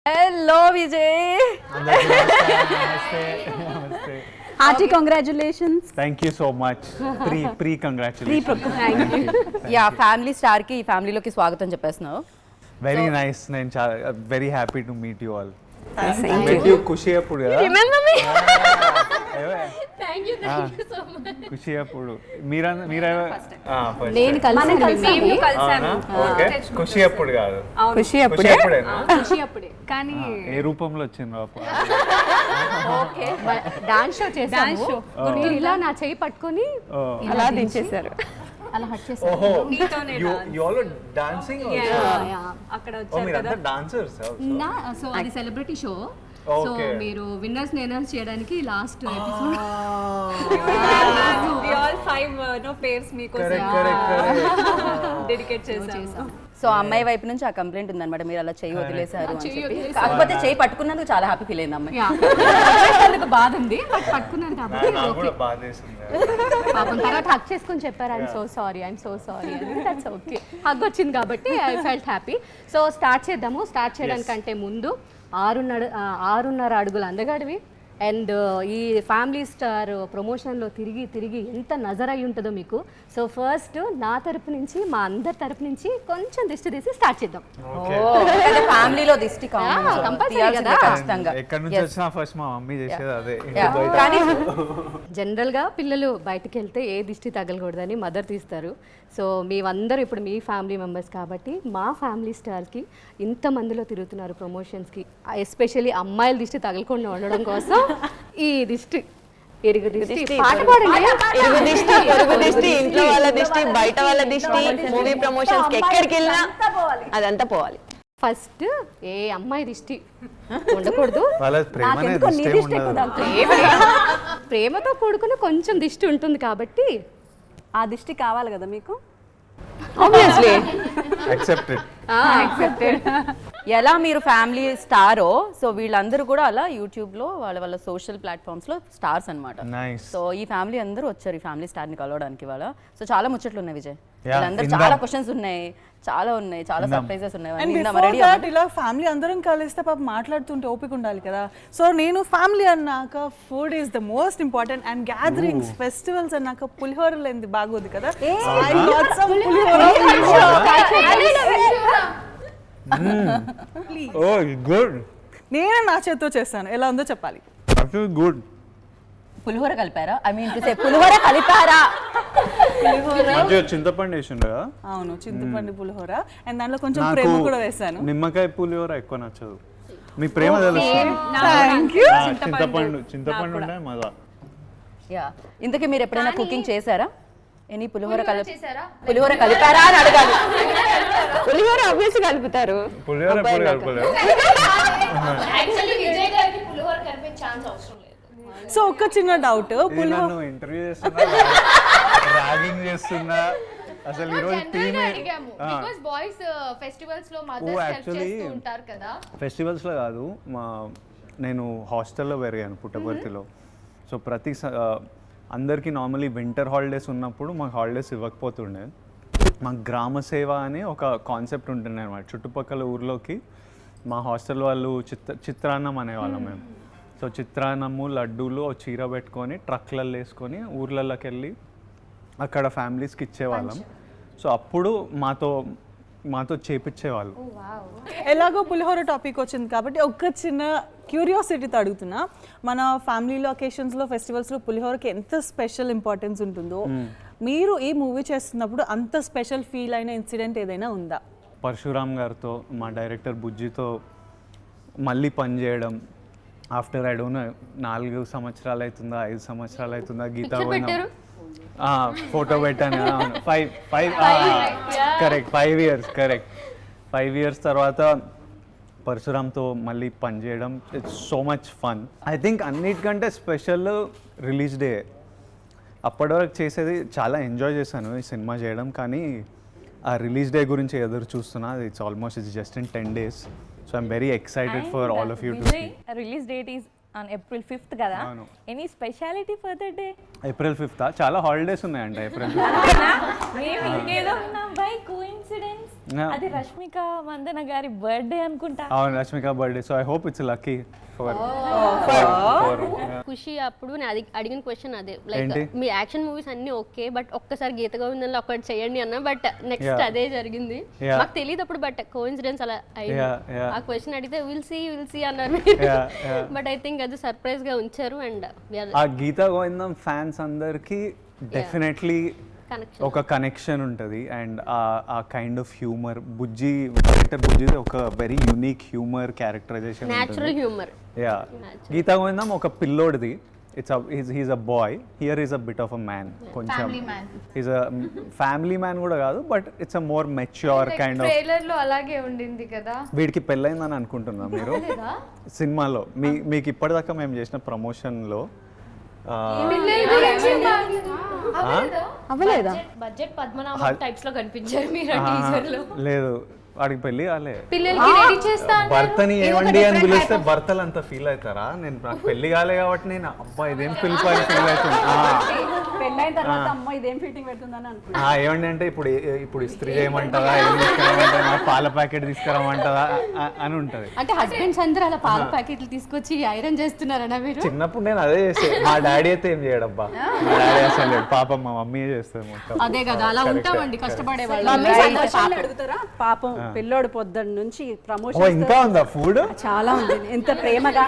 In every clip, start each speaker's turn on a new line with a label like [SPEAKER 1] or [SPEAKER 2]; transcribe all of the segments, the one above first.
[SPEAKER 1] Hello Vijay.
[SPEAKER 2] Hearty congratulations.
[SPEAKER 3] Thank you so much. Pre-congratulations.
[SPEAKER 1] Yeah family star కి ఈ ఫ్యామిలీలోకి స్వాగతం చెప్పేస్తున్నావు.
[SPEAKER 3] Very nice. నేను very happy to meet you all. Met you ఖుషి అప్పుడు కదా.
[SPEAKER 2] Remember me?
[SPEAKER 4] Thank you so much.
[SPEAKER 3] ఖుషి అప్పుడు
[SPEAKER 2] నేను
[SPEAKER 4] కలిసాను.
[SPEAKER 3] Okay ఖుషి అప్పుడు కాదు.
[SPEAKER 1] ఖుషి
[SPEAKER 3] ఖుషి అప్పుడేనా?
[SPEAKER 4] ఖుషి అప్పుడే కానీ
[SPEAKER 3] ఏ రూపంలో వచ్చిండ్రు అప్పుడు?
[SPEAKER 2] డాన్స్ షో చేసాము. మీరు ఇలా నా చేయి పట్టుకొని
[SPEAKER 1] అలా దించేశారు.
[SPEAKER 2] అలా హట్ చేశారు.
[SPEAKER 3] ఓహో
[SPEAKER 4] నీతోనే
[SPEAKER 3] you all are dancing also?
[SPEAKER 4] అక్కడ
[SPEAKER 3] Oh,
[SPEAKER 4] వచ్చారు
[SPEAKER 3] మీరంతా
[SPEAKER 4] కదా.
[SPEAKER 3] dancers also?
[SPEAKER 2] సో అది సెలబ్రిటీ షో. So
[SPEAKER 3] Okay.
[SPEAKER 2] మీరు విన్నర్స్ అనౌన్స్ చేయడానికి last episode
[SPEAKER 4] We all 5 pairs మీకోసం
[SPEAKER 3] Correct.
[SPEAKER 4] డెడికేట్ చేసాం.
[SPEAKER 1] సో అమ్మాయి వైపు నుంచి ఆ కంప్లైంట్ ఉందన్నమాట, మీరు అలా చెయ్యి వదిలేశారు అని
[SPEAKER 2] చెయ్యి
[SPEAKER 1] చెప్పి.
[SPEAKER 2] వదిలేశారు.
[SPEAKER 1] కాకపోతే చెయ్యి పట్టుకున్నందుకు చాలా హ్యాపీ ఫీల్ అయింది అమ్మాయి.
[SPEAKER 2] అందుకు బాధ ఉంది, బట్ పట్టుకున్నారు కాబట్టి
[SPEAKER 3] నాకు
[SPEAKER 2] ఓకే.
[SPEAKER 3] కూడా బాధేసింది.
[SPEAKER 2] పాపం తర్వాత హక్ చేసుకొని చెప్పారు I'm so sorry that's okay. Hug వచ్చింది కాబట్టి I felt happy. So start చేద్దాము. స్టార్ట్ చేయడానికంటే ముందు 6.5 అడుగుల అందగాడివి అండ్ ఈ ఫ్యామిలీ స్టార్ ప్రమోషన్లో తిరిగి ఎంత నజర్ అయి ఉంటుందో మీకు. సో ఫస్ట్ నా తరపు నుంచి మా అందరి తరపు నుంచి కొంచెం దిష్టి తీసి స్టార్ట్ చేద్దాం.
[SPEAKER 1] ఫ్యామిలీలో దిష్టి
[SPEAKER 2] compulsory కదా.
[SPEAKER 1] ఖచ్చితంగా.
[SPEAKER 3] ఎక్కడి నుంచి వచ్చినా ఫస్ట్ మా మమ్మీ చేసేది అదే.
[SPEAKER 1] కానీ
[SPEAKER 2] జనరల్గా పిల్లలు బయటికి వెళ్తే ఏ దిష్టి తగలకూడదని మదర్ తీస్తారు. సో మేమందరూ ఇప్పుడు మీ ఫ్యామిలీ మెంబర్స్ కాబట్టి మా ఫ్యామిలీ స్టార్కి ఇంతమందిలో తిరుగుతున్నారు ప్రమోషన్స్కి, ఎస్పెషల్లీ అమ్మాయిల దిష్టి తగలకుండా ఉండడం కోసం ఈ దిష్టి ఎరుగు దిష్టి పాట పాడండి.
[SPEAKER 5] ఎరుగు దిష్టి, ఇంట్లో వాళ్ళ దిష్టి, బయట వాళ్ళ దిష్టి, మూవీ ప్రమోషన్స్ ఎక్కడికి వెళ్ళినా అదంతా పోవాలి.
[SPEAKER 2] ఫస్ట్ ఏ అమ్మాయి దిష్టి ఉండకూడదు.
[SPEAKER 3] వాళ్ళ ప్రేమ అనేది
[SPEAKER 1] నాకెందుకో నీ
[SPEAKER 3] దిష్టి
[SPEAKER 1] దిష్టి ఎక్కువ
[SPEAKER 3] ఉండదు.
[SPEAKER 1] తగులుతుంది.
[SPEAKER 2] ప్రేమతో కూడుకున్న కొంచెం దిష్టి ఉంటుంది కాబట్టి
[SPEAKER 1] ఆ దిష్టి కావాలి కదా మీకు.
[SPEAKER 5] Obviously
[SPEAKER 3] Accepted.
[SPEAKER 1] ఎలా మీరు ఫ్యామిలీ స్టారో, సో వీళ్ళందరూ కూడా అలా యూట్యూబ్లో వాళ్ళ సోషల్ ప్లాట్ఫామ్స్లో స్టార్స్ అన్నమాట.
[SPEAKER 3] Nice.
[SPEAKER 1] సో ఈ ఫ్యామిలీ అందరూ వచ్చారు ఈ ఫ్యామిలీ స్టార్ని కలవడానికి వాళ్ళ. సో చాలా ముచ్చట్లు ఉన్నాయి విజయ్.
[SPEAKER 3] Yeah,
[SPEAKER 1] వీళ్ళందరూ
[SPEAKER 3] ఇందాం.
[SPEAKER 1] చాలా క్వశ్చన్స్ ఉన్నాయి, చాలా సర్ప్రైజెస్ ఉన్నాయి.
[SPEAKER 6] అండ్
[SPEAKER 1] ఇందాం
[SPEAKER 6] బిఫోర్
[SPEAKER 1] రెడీ
[SPEAKER 6] దట్ ఇలా ఫ్యామిలీ అందరం కలిస్తే పాప మాట్లాడుతుంటే ఓపిక ఉండాలి కదా. సో నేను ఫ్యామిలీ అన్నాక food is the most important and gatherings festivals అన్నాక పులిహోర లేనిది బాగోదు కదా. I got some pulihora.
[SPEAKER 3] Oh, good.
[SPEAKER 6] నేనే నా చేతితో చేస్తాను, ఎలా ఉందో చెప్పాలి.
[SPEAKER 3] Actually good.
[SPEAKER 1] పులిహోర కలిపారా? ఐ మీన్ టు సే పులిహోర కలిపారా?
[SPEAKER 3] మంచిగా చింతపండు వేసిండు కదా.
[SPEAKER 6] అవును, చింతపండు పులిహోర అండ్ దాంట్లో కొంచెం
[SPEAKER 3] నాకు
[SPEAKER 6] ప్రేమ కూడా వేసాను.
[SPEAKER 3] నిమ్మకాయ పులిహోర ఎక్కువ నచ్చదు. మీ ప్రేమ తెలుసు.
[SPEAKER 6] Thank you.
[SPEAKER 3] చింతపండు ఉండే మజా.
[SPEAKER 1] యా, ఇంతకీ మీరు ఎప్పుడైనా కుకింగ్ చేశారా? ఎనీ పులిహోర కలిపారా అని అడగాలి.
[SPEAKER 5] పులిహోర ఆబ్వియస్లీ కలుపుతారు.
[SPEAKER 3] పులిహోర ఎప్పుడు కలపలేదు.
[SPEAKER 4] యాక్చువల్లీ విజయ్ గారికి పులిహోర కలిపే ఛాన్స్ అవసరం లేదు.
[SPEAKER 6] సో ఒక్క చిన్న డౌట్,
[SPEAKER 3] నన్ను ఇంటర్వ్యూ చేస్తున్నా, ర్యాగింగ్ చేస్తున్నా, అసలు ఈ రోజు టీమ్
[SPEAKER 4] బికాజ్ బాయ్స్ ఫెస్టివల్స్ లో మదర్స్ హెల్ప్ చేస్తూ ఉంటారు కదా.
[SPEAKER 3] ఫెస్టివల్స్లో కాదు, నేను హాస్టల్లో పెరిగాను పుట్టపర్తిలో. సో అందరికీ నార్మల్లీ వింటర్ హాలిడేస్ ఉన్నప్పుడు మాకు హాలిడేస్ ఇవ్వకపోతుండే. మాకు గ్రామ సేవ అని ఒక కాన్సెప్ట్ ఉంటుండే అనమాట. చుట్టుపక్కల ఊర్లోకి మా హాస్టల్ వాళ్ళు చిత్రాన్నం అనేవాళ్ళం మేము. సో చిత్రాన్నము, లడ్డూలు చీర పెట్టుకొని ట్రక్లలో వేసుకొని ఊర్లలోకి వెళ్ళి అక్కడ ఫ్యామిలీస్కి ఇచ్చేవాళ్ళం. సో అప్పుడు మాతో చేపించేవాళ్ళు.
[SPEAKER 6] ఎలాగో పులిహోర టాపిక్ వచ్చింది కాబట్టి ఒక్క చిన్న క్యూరియాసిటీతో అడుగుతున్నా, మన ఫ్యామిలీలో అకేషన్స్లో ఫెస్టివల్స్లో పులిహోరకి ఎంత స్పెషల్ ఇంపార్టెన్స్ ఉంటుందో, మీరు ఈ మూవీ చేస్తున్నప్పుడు అంత స్పెషల్ ఫీల్ అయిన ఇన్సిడెంట్ ఏదైనా ఉందా?
[SPEAKER 3] పరశురామ్ గారితో, మా డైరెక్టర్ బుజ్జితో మళ్ళీ పనిచేయడం ఆఫ్టర్ ఐ డోంట్ నో 4 సంవత్సరాలు అవుతుందా 5 సంవత్సరాలు అవుతుందా గీతా ఫోటో పెట్టాను. 5 ఇయర్స్ కరెక్ట్. 5 ఇయర్స్ తర్వాత పరశురామ్తో మళ్ళీ పనిచేయడం, it's so much fun. I think అన్నిటికంటే స్పెషల్ రిలీజ్ డే. అప్పటి వరకు చేసేది చాలా ఎంజాయ్ చేశాను ఈ సినిమా చేయడం, కానీ ఆ రిలీజ్ డే గురించి ఎదురు చూస్తున్నా. It's just in 10 days. So I'm very excited for all of you to see.
[SPEAKER 7] Release date is on April 5th కదా. Any speciality for the day?
[SPEAKER 3] April 5th చాలా హాలిడేస్ ఉన్నాయంట April 5th.
[SPEAKER 7] మేము ఇంకేదో ఉన్నాం by coincidence. అది రష్మిక మందన గారి birthday అనుకుంటా.
[SPEAKER 3] అవును, Rashmika birthday. So I hope it's lucky for
[SPEAKER 8] Khushi అప్పుడు నేను అడిగిన క్వశ్చన్ అదే, లైక్
[SPEAKER 3] ఏంటి?
[SPEAKER 8] మీ యాక్షన్ మూవీస్ అన్ని ఓకే, బట్ ఒక్కసారి గీత గోవిందంలో ఒకటి చేయండి అన్న, బట్ నెక్స్ట్ అదే జరిగింది.
[SPEAKER 3] Yeah.
[SPEAKER 8] మాకు తెలియదు అప్పుడు, బట్ కోఇన్సిడెన్స్ అలా అయింది.
[SPEAKER 3] Yeah.
[SPEAKER 8] ఆ క్వశ్చన్ అడిగితే విల్ సీ అన్నారు, బట్ ఐ థింక్ అది సర్ప్రైజ్ గా ఉంచారు. అండ్
[SPEAKER 3] ఆ గీతా గోవిందం ఫ్యాన్స్ అందరికి డెఫినెట్లీ
[SPEAKER 8] కనెక్షన్
[SPEAKER 3] ఒక కనెక్షన్ ఉంటుంది. అండ్ ఆ kind of humour Bujji director Bujji ఒక very unique humour characterisation
[SPEAKER 8] natural humour.
[SPEAKER 3] Yeah, Geetha Govindam ఒక పిల్లోడిది. He's a boy, here is a bit of a man. కొంచెం హీస్ అ ఫ్యామిలీ మ్యాన్ కూడా కాదు, but it's a more mature kind of.
[SPEAKER 4] Trailer లో అలాగే ఉండింది కదా.
[SPEAKER 3] వీడికి పెళ్ళైందని అనుకుంటున్నా మీరు సినిమాలో. మీకు ఇప్పటిదాకా మేము చేసిన ప్రమోషన్లో
[SPEAKER 2] అవ్వలేదా?
[SPEAKER 4] బడ్జెట్ పద్మనాభం టైప్స్ లో కనిపించారు మీరు ఆ టీజర్ లో.
[SPEAKER 3] లేదు, వాడికి పెళ్ళి కాలే.
[SPEAKER 4] పిల్లలకి రెడీ చేస్తా
[SPEAKER 3] భర్తని ఏమండి అని పిలిస్తే భర్తలు అంత ఫీల్ అవుతారా? నాకు పెళ్లి కాలే కాబట్టి నేను అబ్బా ఇదేం పిలుపు అని ఫీల్ అవుతుంది.
[SPEAKER 2] పెళ్ళైన తర్వాత అమ్మ ఇదేం ఫిట్టింగ్ పెడుతుందని అనుకుంటా.
[SPEAKER 3] ఏమండి అంటే ఇప్పుడు ఇస్త్రీ చేయమంటారా, ఏం తీసుకురామంటారా, పాల ప్యాకెట్ తీసుకురామంటారా అని ఉంటది.
[SPEAKER 2] అంటే హస్బెండ్స్ అందరూ అలా పాల ప్యాకెట్లు తీసుకొచ్చి ఐరన్ చేస్తున్నారనా మీరు?
[SPEAKER 3] చిన్నప్పుడు నేను అదే చేసే. మా డాడీ అయితే ఏం చేయడబ్బా, మా డాడీ అసలు లేడు. పాపం మా మమ్మీయే చేస్తుంది మొత్తం.
[SPEAKER 2] అదే కదా, అలా ఉంటామండి కష్టపడే వాళ్ళు.
[SPEAKER 6] అడుగుతారా పాపం పిల్లోడు పొద్దున్న నుంచి
[SPEAKER 3] ఓ
[SPEAKER 6] ప్రమోషన్
[SPEAKER 3] ఇంకా ఉందా ఫుడ్?
[SPEAKER 6] చాలా ఉంది, ఎంత ప్రేమగా.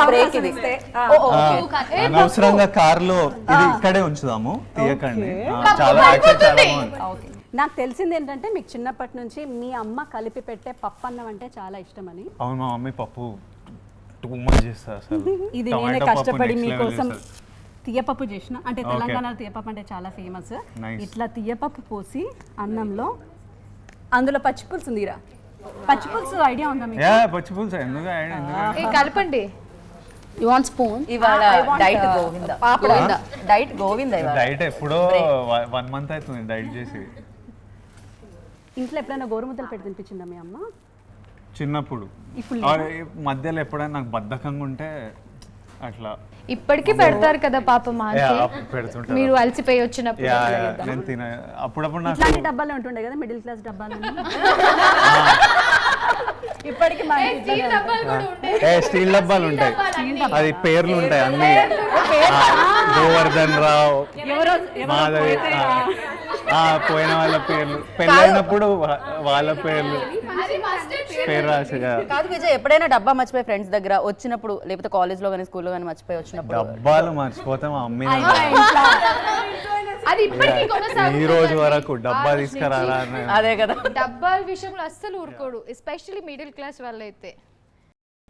[SPEAKER 1] బ్రేక్ ఇది.
[SPEAKER 3] అనవసరంగా కార్లో ఇది ఇక్కడే ఉంచుదాము, తీయకండి. చాలా యాక్చువల్ చాలా బాగుంది.
[SPEAKER 6] నాకు తెలిసింది ఏంటంటే మీకు చిన్నప్పటి నుంచి మీ అమ్మ కలిపి పెట్టే పప్పు అన్నం అంటే చాలా ఇష్టమని.
[SPEAKER 3] అవును, మా మమ్మీ పప్పు టూ మచ్ చేస్తారు అసలు.
[SPEAKER 6] ఇది
[SPEAKER 3] టమాటో
[SPEAKER 6] నేనే
[SPEAKER 3] పప్పు
[SPEAKER 6] కష్టపడి
[SPEAKER 3] next level
[SPEAKER 6] మీకోసం
[SPEAKER 3] చేస్తారు.
[SPEAKER 6] తీయపప్పు చేసిన, అంటే తెలంగాణలో తీయపప్పు అంటే చాలా ఫేమస్.
[SPEAKER 3] Nice.
[SPEAKER 6] ఇట్లా తీయపప్పు పోసి అన్నంలో అందులో పచ్చిపులుసు ఉందిరా. పచ్చిపులుసు ఐడియా ఉందా మీకు?
[SPEAKER 3] యా, పచ్చి పులుసు ఎందుకు
[SPEAKER 4] కలపండి.
[SPEAKER 2] You want spoon?
[SPEAKER 1] ఇవాళ డైట్ గోవింద. డైట్ గోవింద ఇవాళ.
[SPEAKER 3] డైట్ ఎప్పుడో 1 month అవుతుంది డైట్ చేసి.
[SPEAKER 6] ఇంట్లో ఎప్పుడైనా గోరుముద్దలు పెట్టి తినిపించిందా మీ అమ్మ?
[SPEAKER 3] చిన్నప్పుడు మధ్యలో ఎప్పుడైనా నాకు బద్ధకంగా ఉంటే అట్లా
[SPEAKER 4] ఇప్పటికీ పెడతారు కదా పాప మాకి.
[SPEAKER 3] పెడుతుంటారు.
[SPEAKER 4] మీరు అలసిపోయి వచ్చినప్పుడు
[SPEAKER 3] నేను తిన అప్పుడప్పుడు నాకు
[SPEAKER 6] ఇట్లాంటి డబ్బాలు ఉంటుండే కదా, మిడిల్ క్లాస్ డబ్బాలు. ఇప్పటికి మా
[SPEAKER 3] స్టీల్ డబ్బాలు ఉంటాయి, అది పేర్లు ఉంటాయి అన్ని. గోవర్ధన్ రావు, మాధవి, పోయిన వాళ్ళ పేర్లు, పెళ్ళైనప్పుడు వాళ్ళ పేర్లు పేరు రాసి.
[SPEAKER 1] కాదు విజయ్, ఎప్పుడైనా డబ్బా మర్చిపోయి ఫ్రెండ్స్ దగ్గర వచ్చినప్పుడు, లేకపోతే కాలేజ్ లో కానీ స్కూల్లో కానీ మర్చిపోయి వచ్చినప్పుడు
[SPEAKER 3] డబ్బాలు మర్చిపోతే మా అమ్మ
[SPEAKER 4] అది ఇప్పటికీ
[SPEAKER 3] ఈ రోజు వరకు డబ్బా తీసుకురారా అని.
[SPEAKER 1] అదే కదా.
[SPEAKER 4] డబ్బాల విషయంలో అస్సలు ఊరుకోడు, ఎస్పెషల్లీ మిడిల్ క్లాస్ వాళ్ళైతే.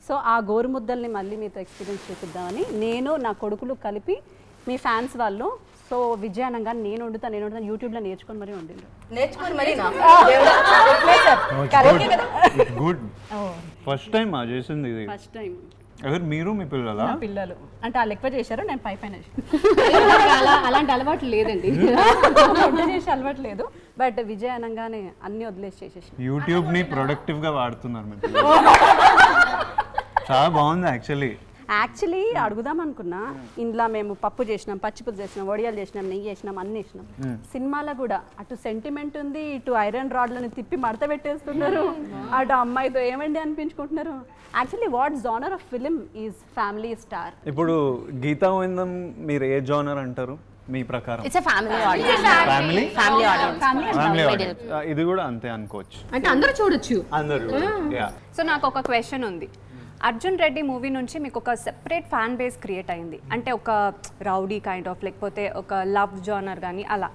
[SPEAKER 6] సో ఆ గోరుముద్దల్ని మళ్ళీ మీతో ఎక్స్పీరియన్స్ చేపిద్దామని నేను నా కొడుకులు కలిపి మీ ఫ్యాన్స్ వాళ్ళు. సో విజయానంగా నేను వండుతాను యూట్యూబ్లో నేర్చుకొని మరీ వండిండు.
[SPEAKER 1] నేర్చుకుని మరి
[SPEAKER 3] గుడ్. ఫస్ట్ టైం చేసింది ఇది.
[SPEAKER 6] First time.
[SPEAKER 3] ఎవరు మీరు, మీ పిల్లలా?
[SPEAKER 6] పిల్లలు అంటే వాళ్ళు ఎక్కువ చేశారు, నేను పై
[SPEAKER 2] అలాంటి అలవాటు లేదండి.
[SPEAKER 6] వంట చేసే అలవాటు లేదు, బట్ విజయానంగానే అన్ని వదిలేసి చేసేసి.
[SPEAKER 3] యూట్యూబ్ ని ప్రొడక్టివ్ గా వాడుతున్నారు మీ పిల్లలు. చాలా బాగుంది యాక్చువల్లీ
[SPEAKER 6] అడుగుదాం అనుకున్నా. ఇంట్లో మేము పప్పు చేసినాం, పచ్చిపులు చేసినాం, వడియాలు చేసినాం, నెయ్యి చేసినాం, అన్ని చేసినాం. సినిమాలో కూడా అటు సెంటిమెంట్ ఉంది, ఇటు ఐరన్ రాడ్లను తిప్పి మడత పెట్టేస్తున్నారు, అటు అమ్మాయితో ఏమండి అనిపించుకుంటున్నారు. Actually what genre of film is Family Star?
[SPEAKER 3] ఇప్పుడు గీతా గోవిందం మీరు ఏ జోనర్ అంటారు మీ ప్రకారం?
[SPEAKER 1] It's family audience.
[SPEAKER 3] Family
[SPEAKER 1] family audience.
[SPEAKER 3] ఇది కూడా అంతే అనుకోవచ్చు,
[SPEAKER 2] అంటే అందరూ చూడొచ్చు.
[SPEAKER 3] అందరూ.
[SPEAKER 9] సో నాకు ఒక క్వశ్చన్ ఉంది. అర్జున్ రెడ్డి మూవీ నుంచి మీకు ఒక సెపరేట్ ఫ్యాన్ బేస్ క్రియేట్ అయింది, అంటే ఒక రౌడీ కైండ్ ఆఫ్, లేకపోతే ఒక లవ్ జానర్ కానీ అలా.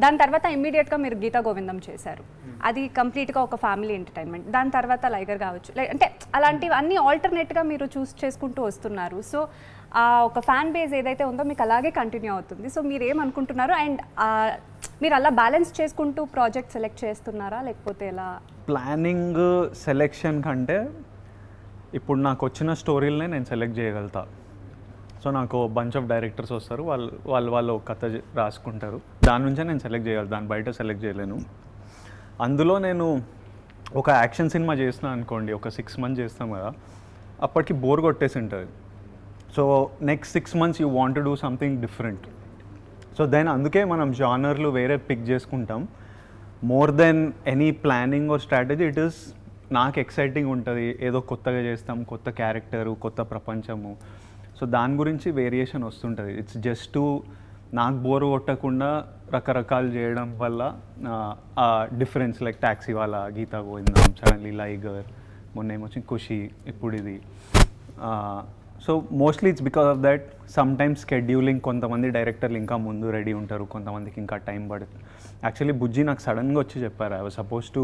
[SPEAKER 9] దాని తర్వాత ఇమ్మీడియట్గా మీరు గీతా గోవిందం చేశారు, అది కంప్లీట్గా ఒక ఫ్యామిలీ ఎంటర్టైన్మెంట్. దాని తర్వాత లైగర్ కావచ్చు, అంటే అలాంటివి అన్నీ ఆల్టర్నేట్గా మీరు చూస్ చేసుకుంటూ వస్తున్నారు. సో ఆ ఒక ఫ్యాన్ బేస్ ఏదైతే ఉందో మీకు అలాగే కంటిన్యూ అవుతుంది. సో మీరు ఏమనుకుంటున్నారు, అండ్ మీరు అలా బ్యాలెన్స్ చేసుకుంటూ ప్రాజెక్ట్ సెలెక్ట్ చేస్తున్నారా, లేకపోతే ఎలా?
[SPEAKER 3] ప్లానింగ్ సెలెక్షన్ కంటే ఇప్పుడు నాకు వచ్చిన స్టోరీలనే నేను సెలెక్ట్ చేయగలుగుతా. సో నాకు బంచ్ ఆఫ్ డైరెక్టర్స్ వస్తారు, వాళ్ళు కథ రాసుకుంటారు, దాని నుంచే నేను సెలెక్ట్ చేయగలను, దాని బయట సెలెక్ట్ చేయలేను. అందులో నేను ఒక యాక్షన్ సినిమా చేసిన అనుకోండి, ఒక 6 months చేస్తాం కదా, అప్పటికి బోర్ కొట్టేసి ఉంటుంది. So next 6 months you want to do something different. So then అందుకే మనం జానర్లు వేరే పిక్ చేసుకుంటాం. More than any planning or strategy it is నాకు ఎక్సైటింగ్ ఉంటుంది, ఏదో కొత్తగా చేస్తాం, కొత్త క్యారెక్టరు, కొత్త ప్రపంచము. సో దాని గురించి వేరియేషన్ వస్తుంటుంది. ఇట్స్ జస్ట్ టు నాకు బోర్ కొట్టకుండా రకరకాలు చేయడం వల్ల ఆ డిఫరెన్స్ లైక్ ట్యాక్సీ వాళ్ళ, గీతా గోవిందం, సడన్లీ లైగర్, మొన్న ఏమొచ్చి ఖుషి, ఇప్పుడు ఇది. So mostly it's because of that. Some times scheduling, కొంతమంది డైరెక్టర్లు ఇంకా ముందు రెడీ ఉంటారు, కొంతమందికి ఇంకా టైం పడుతుంది. యాక్చువల్లీ బుజ్జి నాకు సడన్గా వచ్చి చెప్పారు, I was suppose to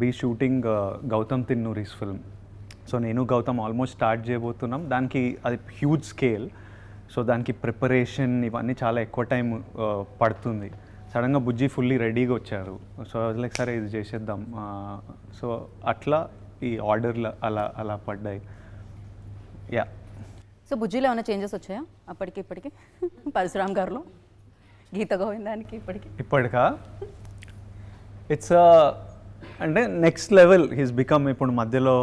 [SPEAKER 3] be shooting Gautam తిన్నూరిస్ ఫిల్మ్. సో నేను గౌతమ్ ఆల్మోస్ట్ స్టార్ట్ చేయబోతున్నాం. దానికి అది హ్యూజ్ స్కేల్, సో దానికి ప్రిపరేషన్ ఇవన్నీ చాలా ఎక్కువ టైం పడుతుంది. సడన్గా బుజ్జి ఫుల్లీ రెడీగా వచ్చారు. సో లైక్ సరే ఇది చేసేద్దాం. సో అట్లా ఈ ఆర్డర్లు అలా పడ్డాయి. యా.
[SPEAKER 1] సో బుజ్జిలో ఏమైనా చేంజెస్ వచ్చాయా అప్పటికి ఇప్పటికి? పరశురామ్ గారిలో, గీత గోవిందానికి
[SPEAKER 3] ఇప్పటికా ఇట్స్ అంటే నెక్స్ట్ లెవెల్ హీస్ బికమ్. ఇప్పుడు మధ్యలో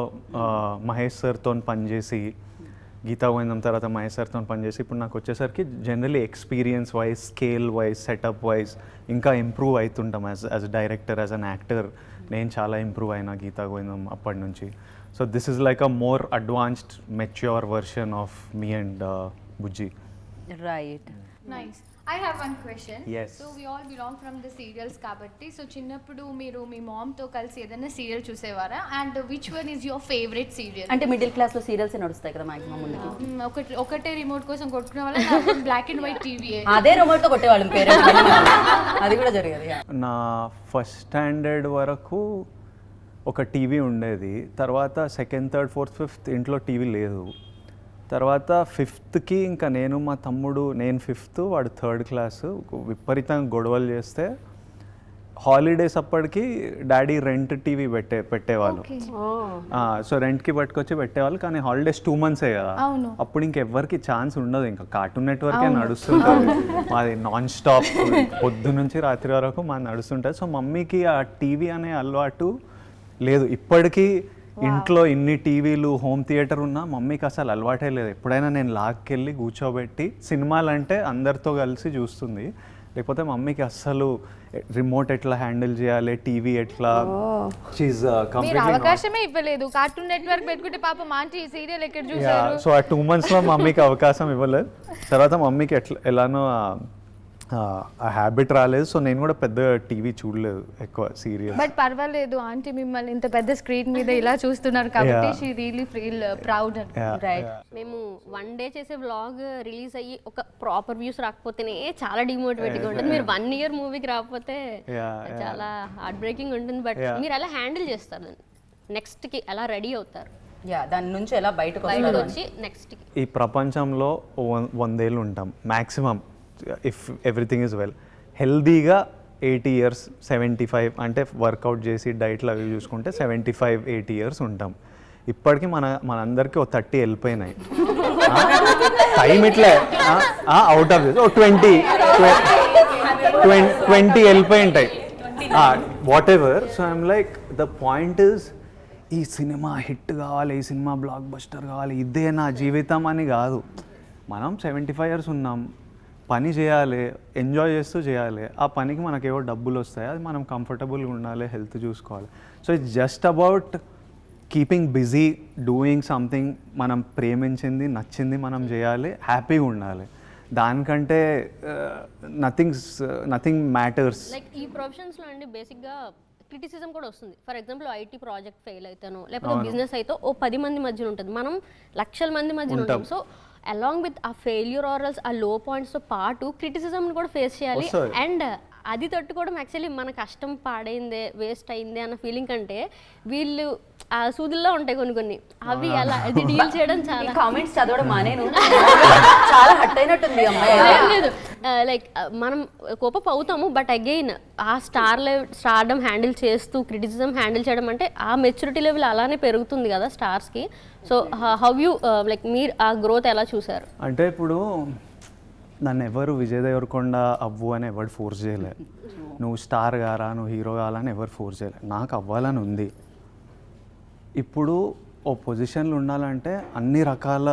[SPEAKER 3] మహేష్ సార్తో పనిచేసి, గీతా గోవిందం తర్వాత మహేష్ సార్తో పనిచేసి, ఇప్పుడు నాకు వచ్చేసరికి generally experience wise, scale wise, setup wise ఇంకా ఇంప్రూవ్ అవుతుంటాం. As director, as an actor నేను చాలా ఇంప్రూవ్ అయినా గీతా గోవిందం అప్పటి నుంచి. So this is like a more advanced, mature version of me and Bujji.
[SPEAKER 1] Right.
[SPEAKER 4] Nice. I have one question.
[SPEAKER 3] Yes.
[SPEAKER 4] So we all belong from the serials kabatti. So చిన్నప్పుడు మీరు మీ mom తో కలిసి ఏదైనా serial చూసేవారా? And which one is your favorite serial?
[SPEAKER 1] అంటే middle క్లాస్లో serials నడుస్తాయి కదా మాక్సిమం ముందుకి.
[SPEAKER 4] ఒకటే రిమోట్ కోసం కొట్టుకునే వాళ్ళ బ్లాక్ అండ్ వైట్ టీవీ.
[SPEAKER 1] అదే రిమోట్తో కొట్టేవాళ్ళం పేరెంట్స్. అది కూడా జరిగేది.
[SPEAKER 3] నా ఫస్ట్ స్టాండర్డ్ వరకు ఒక టీవీ ఉండేది. తర్వాత సెకండ్, థర్డ్, ఫోర్త్, ఫిఫ్త్ ఇంట్లో టీవీ లేదు. తర్వాత ఫిఫ్త్కి ఇంకా నేను మా తమ్ముడు, నేను ఫిఫ్త్, వాడు థర్డ్ క్లాసు, విపరీతంగా గొడవలు చేస్తే హాలిడేస్ అప్పటికి డాడీ రెంట్ టీవీ పెట్టేవాళ్ళు. సో రెంట్కి పట్టుకొచ్చి పెట్టేవాళ్ళు. కానీ హాలిడేస్ 2 months కదా, అప్పుడు ఇంకెవ్వరికి ఛాన్స్ ఉండదు, ఇంకా కార్టూన్ నెట్వర్కే నడుస్తుంటుంది మాది నాన్ స్టాప్, పొద్దు నుంచి రాత్రి వరకు మాది నడుస్తుంటుంది. సో మమ్మీకి ఆ టీవీ అనే అలవాటు లేదు. ఇప్పటికీ ఇంట్లో ఇన్ని టీవీలు, హోమ్ థియేటర్ ఉన్నా మమ్మీకి అసలు అలవాటే లేదు. ఎప్పుడైనా నేను లాక్కెళ్ళి కూర్చోబెట్టి సినిమాలు అంటే అందరితో కలిసి చూస్తుంది, లేకపోతే మమ్మీకి అస్సలు రిమోట్ ఎట్లా హ్యాండిల్ చేయాలి, టీవీ ఎట్లా,
[SPEAKER 4] మీరు అవకాశమే ఇవ్వలేదు. కార్టూన్ నెట్వర్క్ పెట్టుకుంటే పాప మాంటి సీరియల్ ఎక్కడ చూసారు.
[SPEAKER 3] సో ఆ 2 monthsలో మమ్మీకి అవకాశం ఇవ్వలేదు. తర్వాత మమ్మీకి ఎలానో ఆ హ్యాబిట్ రాలేదు. సో నేను కూడా పెద్ద టీవీ చూడలేదు ఎక్కువ సీరియల్.
[SPEAKER 4] బట్ పర్వాలేదు, ఆంటీ మిమ్మల్ని ఇంత పెద్ద స్క్రీన్ మీద ఇలా చూస్తున్నారు కాబట్టి she really feel proud.
[SPEAKER 1] Right.
[SPEAKER 8] మేము 1 day చేసే వ్లాగ్ రిలీజ్ అయ్యి ఒక ప్రాపర్ వ్యూస్ రాకపోతేనే చాలా డిమోటివేటింగ్ ఉంటుంది. మీరు 1 year మూవీకి రాకపోతే చాలా హార్ట్ బ్రేకింగ్ ఉంటుంది. బట్ మీరు ఎలా హ్యాండిల్ చేస్తారు, నెక్స్ట్కి ఎలా రెడీ అవుతారు,
[SPEAKER 1] దాని నుంచి ఎలా బయటకు
[SPEAKER 8] వచ్చి నెక్స్ట్కి?
[SPEAKER 3] ఈ ప్రపంచంలో 100 ఏళ్ళు ఉంటాం maximum, if everything is well. హెల్దీగా 80 years, 75 అంటే వర్కౌట్ చేసి డైట్లు అవి చూసుకుంటే 75-80 years ఉంటాం. ఇప్పటికీ మనందరికీ 30 వెళ్ళిపోయినాయి. టైం ఇట్లే అవుట్ ఆఫ్ దిస్ 20 వెళ్ళిపోయి ఉంటాయి, what ever. So I'm like the point is, ఈ సినిమా హిట్ కావాలి, ఈ సినిమా బ్లాక్ బస్టర్ కావాలి, ఇదే నా జీవితం అని కాదు. మనం 75 years ఉన్నాం, పని చేయాలి, ఎంజాయ్ చేస్తూ చేయాలి. ఆ పనికి మనకేవో డబ్బులు వస్తాయి, అది మనం కంఫర్టబుల్గా ఉండాలి, హెల్త్ చూసుకోవాలి. So it's just about keeping busy, doing something మనం ప్రేమించింది, నచ్చింది మనం చేయాలి, హ్యాపీగా ఉండాలి. దానికంటే నథింగ్ మ్యాటర్స్.
[SPEAKER 8] లైక్ ఈ ప్రొఫెషన్స్లో అండి బేసిక్గా క్రిటిసిజం కూడా వస్తుంది. For example IT project fail అవుతాను, లేకపోతే బిజినెస్ అయితే 10 మంది మధ్యన ఉంటుంది, మనం లక్షల మంది మధ్యన ఉంటాం. సో అలాంగ్ విత్ ఆ ఫెయిల్యూర్ ఆర్ఎల్స్ ఆ లో పాయింట్స్తో పాటు క్రిటిసిజంని కూడా ఫేస్ చేయాలి. అండ్ అది తట్టుకోవడం యాక్చువల్లీ మన కష్టం పాడైందే, వేస్ట్ అయిందే అన్న ఫీలింగ్ కంటే వీళ్ళు ఆ సూదుల్లో ఉంటాయి కొన్ని అవి అలా అది డీల్ చేయడం చాలా.
[SPEAKER 1] కామెంట్స్ చదవడం మానేను, చాలా హట్ అయినట్టుంది అమ్మాయి.
[SPEAKER 8] లేదు లైక్ మనం కోపం అవుతాము, బట్ అగైన్ ఆ స్టార్డమ్ హ్యాండిల్ చేస్తూ క్రిటిసిజం హ్యాండిల్ చేయడం అంటే ఆ మెచ్యూరిటీ లెవెల్ అలానే పెరుగుతుంది కదా స్టార్స్కి. సో హౌ యూ లైక్ మీరు ఆ గ్రోత్ ఎలా చూసారు?
[SPEAKER 3] అంటే ఇప్పుడు నన్ను ఎవరు విజయ్ దేవరకొండ అవ్వు అని ఎవరు ఫోర్స్ చేయలే, నువ్వు స్టార్ కారా, నువ్వు హీరో కావాలని ఎవరు ఫోర్స్ చేయలే. నాకు అవ్వాలని ఉంది. ఇప్పుడు ఓ పొజిషన్లో ఉండాలంటే అన్ని రకాల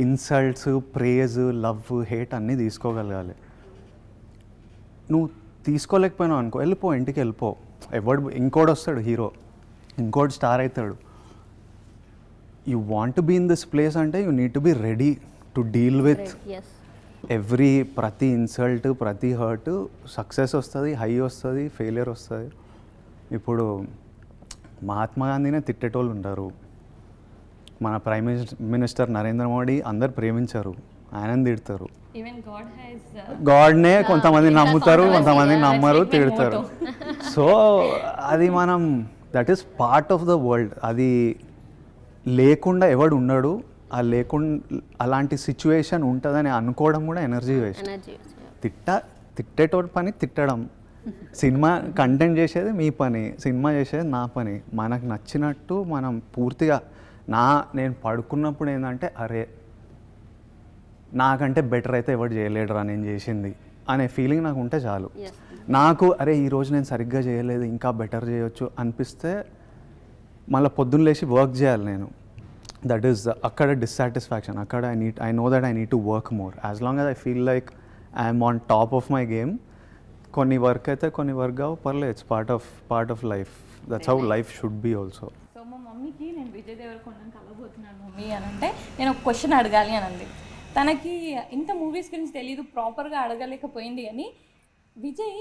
[SPEAKER 3] ఇన్సల్ట్స్, ప్రేజ్, లవ్, హేట్ అన్నీ తీసుకోగలగాలి. నువ్వు తీసుకోలేకపోయినావు అనుకో, వెళ్ళిపో, ఇంటికి వెళ్ళిపో. ఇంకోటి వస్తాడు హీరో, ఇంకోటి స్టార్ అవుతాడు. You want to be in this place అంటే you need to be ready to deal with ప్రతి ఇన్సల్ట్, ప్రతి హర్ట్. సక్సెస్ వస్తుంది, హై వస్తుంది, ఫెయిలియర్ వస్తుంది. ఇప్పుడు మహాత్మా గాంధీనే తిట్టేటోళ్ళు ఉంటారు, మన ప్రైమ్ మినిస్టర్ నరేంద్ర మోడీ అందరు ప్రేమించారు, ఆయనని తిడతారు. గాడ్నే కొంతమంది నమ్ముతారు, కొంతమంది నమ్మరు, తిడతారు. సో అది మనం, that is part of the world. అది లేకుండా ఎవడు ఉండడు. అలాంటి సిచ్యువేషన్ ఉంటుందని అనుకోవడం కూడా ఎనర్జీ వేస్ట్. తిట్టేటోడి పని తిట్టడం, సినిమా కంటెంట్ చేసేది మీ పని, సినిమా చేసేది నా పని. మనకు నచ్చినట్టు మనం పూర్తిగా నేను పడుకున్నప్పుడు ఏంటంటే అరే నాకంటే బెటర్ అయితే ఎవరు చేయలేడురా నేను చేసింది అనే ఫీలింగ్ నాకు ఉంటే చాలు. నాకు అరే ఈరోజు నేను సరిగ్గా చేయలేదు, ఇంకా బెటర్ చేయొచ్చు అనిపిస్తే మళ్ళీ పొద్దున్న లేచి వర్క్ చేయాలి నేను. దట్ ఈస్ అక్కడ డిస్సాటిస్ఫాక్షన్. అక్కడ I know that I need to work more. As long as I feel like I'm on top of my game. కొన్ని వర్క్ అయితే కొన్ని వర్క్ కావు, పర్లేదు, it's part of life. That's how life should be also.
[SPEAKER 7] So మా మమ్మీకి నేను Vijay దేవరకొండని కలవబోతున్నాను mummy అని అంటే నేను ఒక క్వశ్చన్ అడగాలి అని అంది. తనకి ఇంత మూవీస్ గురించి తెలియదు, ప్రాపర్గా అడగలేకపోయింది. కానీ విజయ్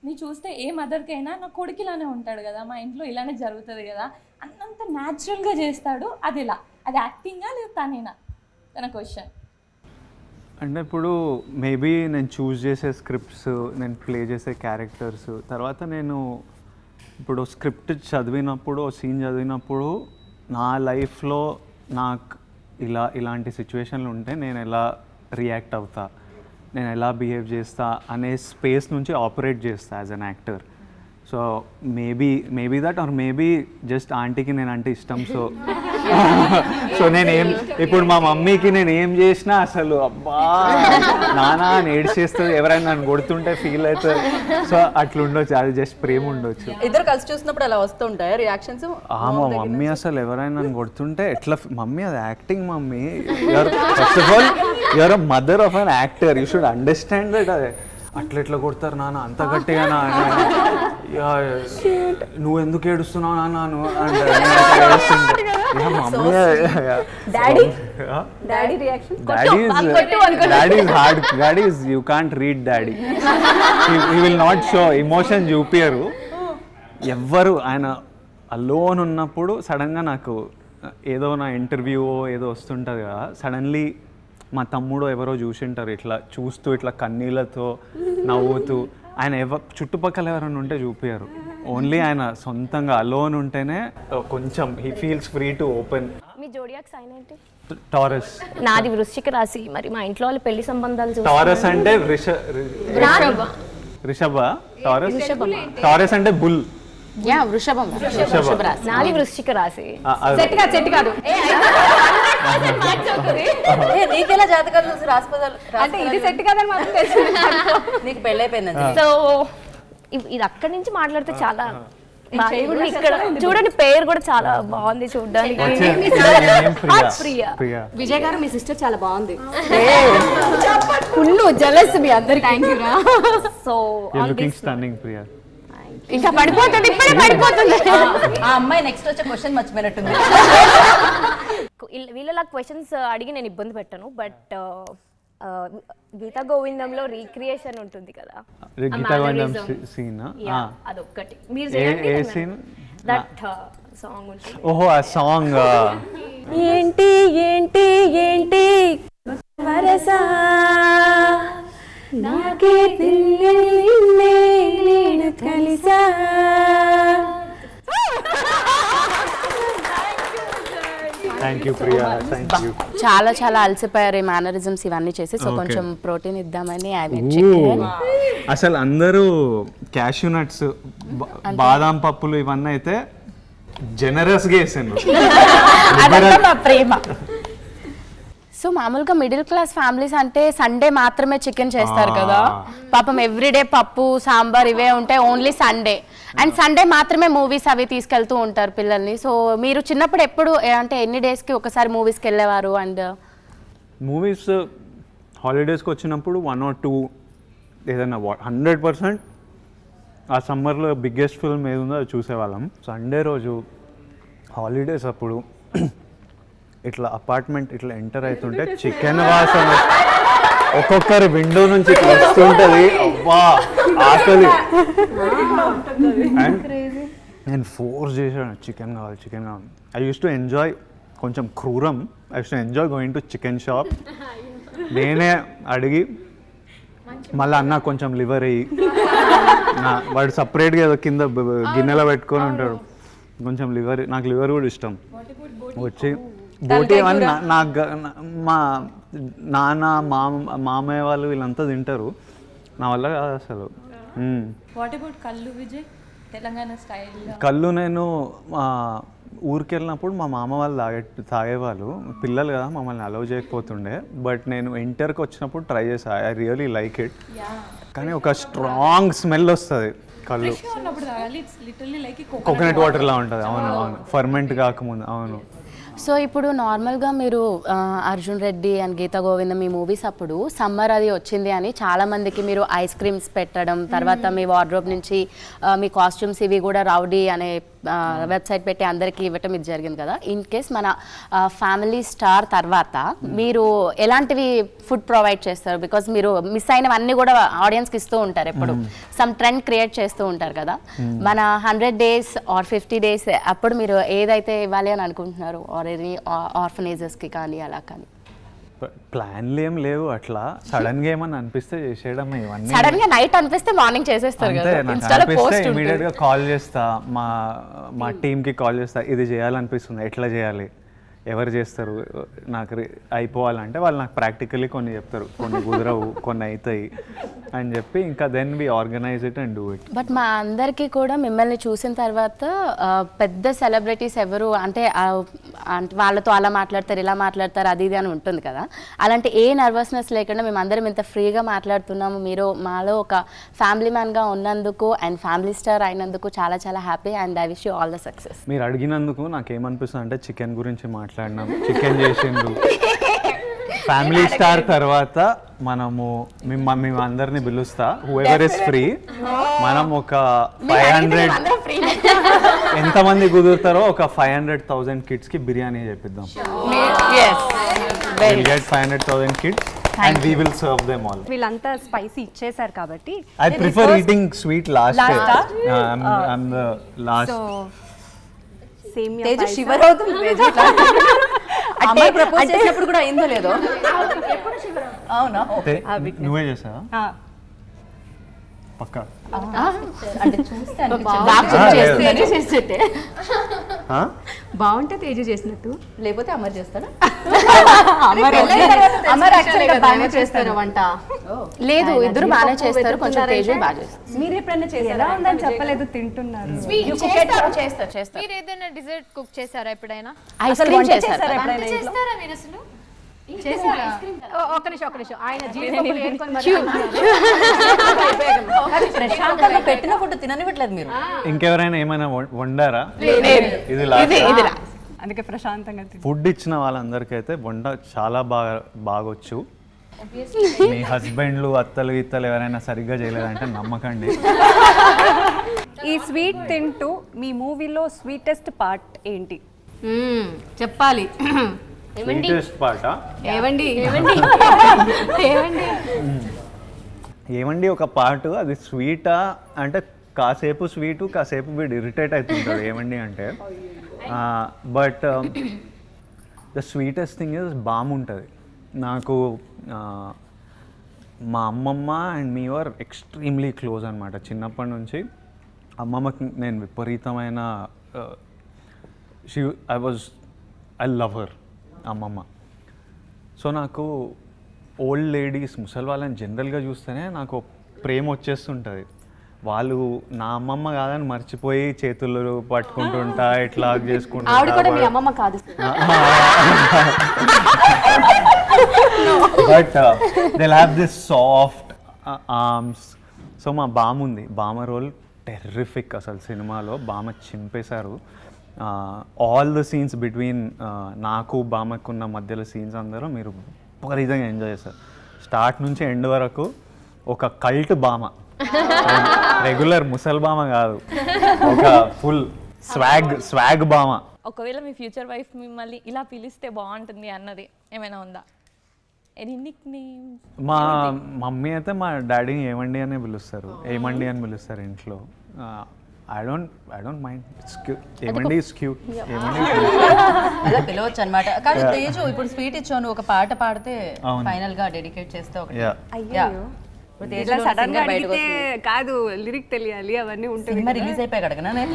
[SPEAKER 7] నీ చూస్తే ఏ మదర్కైనా నా కొడుకు ఇలానే ఉంటాడు కదా, మా ఇంట్లో ఇలానే జరుగుతుంది కదా, అన్నంత న్యాచురల్గా చేస్తాడు. అది ఎలా, అది యాక్టింగా లేదా తనేనా తన క్వశ్చన్?
[SPEAKER 3] అంటే ఇప్పుడు మేబీ నేను చూస్ చేసే స్క్రిప్ట్స్, నేను ప్లే చేసే క్యారెక్టర్స్, తర్వాత నేను ఇప్పుడు స్క్రిప్ట్ చదివినప్పుడు, సీన్ చదివినప్పుడు నా లైఫ్లో నాకు ఇలాంటి సిచ్యువేషన్లు ఉంటే నేను ఎలా రియాక్ట్ అవుతా, నేను ఎలా బిహేవ్ చేస్తా అనే స్పేస్ నుంచి ఆపరేట్ చేస్తా as an actor. So maybe that or maybe just ఆంటీకి నేను అంటే ఇష్టం. సో నేనేం ఇప్పుడు మా మమ్మీకి నేను ఏం చేసినా అసలు అబ్బా నానా అని ఏడ్చేస్తుంది, ఎవరైనా నన్ను కొడుతుంటే ఫీల్ అవుతుంది. సో అట్లా ఉండొచ్చు, అది జస్ట్ ప్రేమ ఉండొచ్చు.
[SPEAKER 1] ఇద్దరు కలిసి చూసినప్పుడు అలా వస్తూ ఉంటాయి రియాక్షన్స్.
[SPEAKER 3] మా మమ్మీ అసలు ఎవరైనా నన్ను కొడుతుంటే ఎట్లా, మమ్మీ అది acting mummy, first of all you're a mother of an actor, you should understand that. అదే అట్లా ఎట్లా కొడతారు నాన్న అంత గట్టిగా, నువ్వు ఎందుకు ఏడుస్తున్నావు నాన్న అంటే daddy is you can't read daddy, he will not show emotion చూపియరు ఎవ్వరు. ఆయన అలోన్ ఉన్నప్పుడు సడన్గా నాకు ఏదో నా ఇంటర్వ్యూ ఏదో వస్తుంటుంది కదా, సడన్లీ మా తమ్ముడు ఎవరో చూసింటారు, ఇట్లా చూస్తూ ఇట్లా కన్నీళ్ళతో నవ్వుతూ. ఆయన చుట్టుపక్కల ఎవరైనా ఉంటే చూపించారు, ఓన్లీ ఆయన సొంతంగా అలోన్ ఉంటేనే కొంచెం he feels free to open.
[SPEAKER 8] మీ జోడియాక్ సైన్ ఏంటి?
[SPEAKER 3] టారస్.
[SPEAKER 8] నాది వృశ్చిక రాశి. మరి మా ఇంట్లో వాళ్ళు పెళ్లి సంబంధాలు
[SPEAKER 3] టారస్ అంటే రిషభ, టారస్ అంటే బుల్.
[SPEAKER 1] వృషభం.
[SPEAKER 8] నాది వృశ్చిక రాశి.
[SPEAKER 2] సెట్ కాదు
[SPEAKER 1] నీకెలా జాతకాలు చూసి రాసిపోదాలు
[SPEAKER 2] అంటే ఇది సెట్ కాదని మాత్రం తెలుసు.
[SPEAKER 1] నీకు పెళ్ళైపోయింది.
[SPEAKER 8] సో ఇది అక్కడి నుంచి మాట్లాడితే చాలా ఇక్కడ చూడండి, పేరు కూడా చాలా బాగుంది చూడడానికి.
[SPEAKER 2] విజయ్ గారు మీ సిస్టర్ చాలా బాగుంది, ఫుల్ జలస్ మీ అందరికి. థ్యాంక్ యూ రా.
[SPEAKER 8] So
[SPEAKER 3] stunning Priya.
[SPEAKER 2] ఇంకా పడిపోతుంది, ఇప్పుడే పడిపోతుంది.
[SPEAKER 1] ఆ అమ్మాయి నెక్స్ట్ వచ్చే క్వశ్చన్ మర్చిపోయినట్టుంది.
[SPEAKER 8] వీళ్ళ క్వశ్చన్స్ అడిగి నేను ఇబ్బంది పెట్టను, బట్ గీతా గోవిందంలో రీక్రియేషన్ ఉంటుంది కదా,
[SPEAKER 3] గీతా గోవిందం సీన్
[SPEAKER 8] అదొక్కటి మీరు చేయండి. దట్ సాంగ్ ఉంటుంది.
[SPEAKER 3] ఓహో ఆ సాంగ్.
[SPEAKER 5] ఏంటి ఏంటి ఏంటి వరసా నాకే నిన్నే నేను కలిసా.
[SPEAKER 3] Thank you Priya, thank you.
[SPEAKER 1] చాలా చాలా అలసిపోయారు ఈ మేనరిజమ్స్ ఇవన్నీ చేసి, సో కొంచెం ప్రోటీన్ ఇద్దామని
[SPEAKER 3] అసలు అందరూ క్యాష్యూ నట్స్, బాదాం పప్పులు ఇవన్నీ అయితే జనరస్ గా వేసాను.
[SPEAKER 1] ప్రేమ. సో మామూలుగా మిడిల్ క్లాస్ ఫ్యామిలీస్ అంటే సండే మాత్రమే చికెన్ చేస్తారు కదా, పాపం ఎవ్రీడే పప్పు సాంబార్ ఇవే ఉంటాయి, ఓన్లీ సండే. అండ్ సండే మాత్రమే మూవీస్ అవి తీసుకెళ్తూ ఉంటారు పిల్లల్ని. సో మీరు చిన్నప్పుడు ఎప్పుడు అంటే ఎన్ని డేస్కి ఒకసారి మూవీస్కి వెళ్ళేవారు? అండ్
[SPEAKER 3] మూవీస్ హాలిడేస్కి వచ్చినప్పుడు 1 or 2 ఏదైనా 100% ఆ సమ్మర్లో బిగ్గెస్ట్ ఫిల్మ్ ఏది ఉందో అది చూసేవాళ్ళం. సండే రోజు హాలిడేస్ అప్పుడు ఇట్లా అపార్ట్మెంట్ ఇట్లా ఎంటర్ అవుతుంటే చికెన్ వాసన ఒక్కొక్కరు విండో నుంచి ఇట్లా వస్తుంటుంది. అబ్బా ఆకలి. అండ్ నేను ఫోర్స్ చేశాను చికెన్ కావాలి. ఐ యూస్ టు ఎంజాయ్, కొంచెం క్రూరం, I use to enjoy going to chicken shop. నేనే అడిగి మళ్ళీ అన్న కొంచెం లివర్ అయ్యి వాడు సపరేట్గా ఏదో కింద గిన్నెలో పెట్టుకొని ఉంటాడు, కొంచెం లివర్, నాకు లివర్ కూడా ఇష్టం. వచ్చి బోటి అని మా నాన్న మామయ్య వాళ్ళు వీళ్ళంతా తింటారు, నా వల్ల కాదు అసలు.
[SPEAKER 7] వాట్ అబౌట్ కళ్ళు విజయ్, తెలంగాణ స్టైల్?
[SPEAKER 3] కళ్ళు నేను ఊరికి వెళ్ళినప్పుడు మా మామ వాళ్ళు తాగేవాళ్ళు, పిల్లలు కదా మమ్మల్ని అలౌ చేయకపోతుండే. బట్ నేను ఇంటర్కి వచ్చినప్పుడు ట్రై చేసా, ఐ రియలీ లైక్ ఇట్. కానీ ఒక స్ట్రాంగ్ స్మెల్ వస్తుంది కళ్ళు, కోకోనట్ వాటర్లా ఉంటుంది. అవును, ఫర్మెంట్ కాకముందు. అవును.
[SPEAKER 1] సో ఇప్పుడు నార్మల్గా మీరు అర్జున్ రెడ్డి అండ్ గీతా గోవిందం మీ మూవీస్ అప్పుడు సమ్మర్ అది వచ్చింది అని చాలామందికి మీరు ఐస్ క్రీమ్స్ పెట్టడం, తర్వాత మీ వార్డ్రోబ్ నుంచి మీ కాస్ట్యూమ్స్ ఇవి కూడా రౌడీ అనే వెబ్సైట్ పెట్టి అందరికీ ఇవ్వటం ఇది జరిగింది కదా. ఇన్ కేస్ మన ఫ్యామిలీ స్టార్ తర్వాత మీరు ఎలాంటివి ఫుడ్ ప్రొవైడ్ చేస్తారు? బికాజ్ మీరు మిస్ అయినవన్నీ కూడా ఆడియన్స్కి ఇస్తూ ఉంటారు, ఎప్పుడు సమ్ ట్రెండ్ క్రియేట్ చేస్తూ ఉంటారు కదా. మన 100 days ఆర్ 50 days అప్పుడు మీరు ఏదైతే ఇవ్వాలి అని అనుకుంటున్నారు, ఆర్ ఎనీ ఆర్ఫనేజెస్కి కానీ అలా కానీ?
[SPEAKER 3] ప్లాన్లు ఏం లేవు, అట్లా సడన్ గా ఏమన్నా అనిపిస్తే చేసేయడం. ఇవన్నీ
[SPEAKER 1] సడన్ గా నైట్ అనిపిస్తే మార్నింగ్ చేసేస్తారు కదా, ఇన్స్టాలో పోస్ట్
[SPEAKER 3] ఇమీడియట్ గా కాల్ చేస్తా, మా టీమ్ కి కాల్ చేస్తా, ఇది చేయాలనిపిస్తుంది, ఎట్లా చేయాలి, ఎవరు చేస్తారు, నాకు అయిపోవాలంటే వాళ్ళు నాకు ప్రాక్టికల్లీ కొన్ని చెప్తారు, కొన్ని కుదరవు, కొన్ని అవుతాయి అని చెప్పి ఇంకా then we organise it and do it.
[SPEAKER 1] But మా అందరికీ కూడా మిమ్మల్ని చూసిన తర్వాత పెద్ద సెలబ్రిటీస్ ఎవరు అంటే వాళ్ళతో అలా మాట్లాడతారు, ఇలా మాట్లాడతారు, అది ఇది అని ఉంటుంది కదా. అలాంటి ఏ నర్వస్నెస్ లేకుండా మేము అందరం ఇంత ఫ్రీగా మాట్లాడుతున్నాము. మీరు మాలో ఒక ఫ్యామిలీ మ్యాన్గా ఉన్నందుకు అండ్ ఫ్యామిలీ స్టార్ అయినందుకు చాలా చాలా happy and I wish you all the success.
[SPEAKER 3] మీరు అడిగినందుకు నాకేమనిపిస్తుంది అంటే చికెన్ గురించి మాట్లాడినాం, చికెన్ చేసిండ్రు. ఫ్యామిలీ స్టార్ తర్వాత మనము మేము అందరినీ పిలుస్తా, హూఎవర్ ఇస్ ఫ్రీ, మనం ఒక 500 ఎంతమంది కుదురుతారో ఒక 500,000 kids కి biryani చెప్పిద్దాం. We'll get 500,000 kids and we will serve them all.
[SPEAKER 9] వీళ్ళంతా స్పైసీ ఇచ్చేసారు కాబట్టి
[SPEAKER 3] I prefer eating sweet last. I'm the last.
[SPEAKER 9] Same
[SPEAKER 5] Teju shiver అవుతుంది. తేజు అమ్మాయి ప్రపోజ్ చేసినప్పుడు కూడా అయిందో లేదో. అవునా?
[SPEAKER 3] నువ్వే చేసావా? పక్కా
[SPEAKER 5] అంటే చూస్తాను
[SPEAKER 2] బాగుంటే తేజు చేసినట్టు,
[SPEAKER 5] లేకపోతే అమర్ చేస్తాడా?
[SPEAKER 2] అమర్ యాక్చువల్గా బాగా చేస్తారు వంట.
[SPEAKER 1] లేదు, ఇద్దరు బాగానే చేస్తారు, కొంచెం తేజు బాగా చేస్తారు.
[SPEAKER 9] మీరు ఎప్పుడైనా చేశారా? ఉందని చెప్పలేదు, తింటున్నారు.
[SPEAKER 1] చేస్తారు.
[SPEAKER 4] మీరు ఏదైనా డిజర్ట్ కుక్ చేశారా ఎప్పుడైనా?
[SPEAKER 1] ఐస్ క్రీమ్ చేస్తారు.
[SPEAKER 4] చేస్తారా మీరు అసలు?
[SPEAKER 2] ఒక్క నిమిషం, ఆయన
[SPEAKER 5] ప్రశాంతంగా పెట్టిన ఫుడ్ తిననివ్వట్లేదు మీరు.
[SPEAKER 3] ఇంకెవరైనా ఏమైనా వండారా? ఇది
[SPEAKER 9] అందుకే ప్రశాంతంగా
[SPEAKER 3] ఫుడ్ ఇచ్చిన వాళ్ళందరికైతే వంట చాలా బాగొచ్చు. మీ హస్బెండ్లు అత్తలు ఇత్తలు ఎవరైనా సరిగ్గా చేయలేదంటే నమ్మకండి.
[SPEAKER 9] ఈ స్వీట్ తింటూ మీ మూవీలో స్వీటెస్ట్ పార్ట్ ఏంటి
[SPEAKER 2] చెప్పాలి?
[SPEAKER 3] స్వీటెస్ట్ పార్టా? ఏమండి ఒక పార్ట్, అది స్వీటా అంటే కాసేపు స్వీటు కాసేపు వీడు ఇరిటేట్ అవుతుంటాడు ఏమండి అంటే. But the sweetest thing is బాగుంటుంది నాకు. మా అమ్మమ్మ and me are extremely close అనమాట చిన్నప్పటి నుంచి. అమ్మమ్మకి నేను విపరీతమైన ఐ లవ్ హర్ అమ్మమ్మ. సో నాకు ఓల్డ్ లేడీస్ ముసలి వాళ్ళని జనరల్గా చూస్తేనే నాకు ప్రేమ వచ్చేస్తుంటుంది. వాళ్ళు నా అమ్మమ్మ కాదని మర్చిపోయి చేతులు పట్టుకుంటుంటా, ఇట్లా చేసుకుంటా.
[SPEAKER 2] మీ అమ్మమ్మ కాదు,
[SPEAKER 3] but they have this soft arms. So మా బామ ఉంది, బామ రోల్ టెర్రిఫిక్ అసలు. సినిమాలో బామ చింపేశారు. ఆల్ ద సీన్స్ బిట్వీన్ నాకు బామకున్న మధ్యలో సీన్స్ అందరూ మీరు విపరీతంగా ఎంజాయ్ చేస్తారు. స్టార్ట్ నుంచి ఎండ్ వరకు ఒక కల్ట్ బామ రెగ్యులర్ ముసల్బామ కాదు, ఒక ఫుల్ స్వాగ్ బామ.
[SPEAKER 7] ఒకవేళ మీ ఫ్యూచర్ వైఫ్ మిమ్మల్ని ఇలా పిలిస్తే బాగుంటుంది అన్నది ఏమైనా ఉందా? Any Nick names?
[SPEAKER 3] మా మమ్మీ అయితే మా డాడీని ఏమండి అని పిలుస్తారు, ఏమండి అని పిలుస్తారు ఇంట్లో. ఐ డోంట్ మైండ్, ఏమండి ఇట్స్ క్యూట్, ఏమండి
[SPEAKER 5] అలా పిలవచ్చు అనమాట. కానీ తేజు ఇప్పుడు స్వీట్ ఇచ్చాను, ఒక పాట పాడితే ఫైనల్ గా డెడికేట్ చేస్తే ఒకటి.
[SPEAKER 9] ఇట్లా సడన్ గా అడిగితే కాదు, లిరిక్ తెలియాలి అవన్నీ ఉంటుంది.
[SPEAKER 5] సినిమా రిలీజ్ అయిపోయాక అడగనా నేను?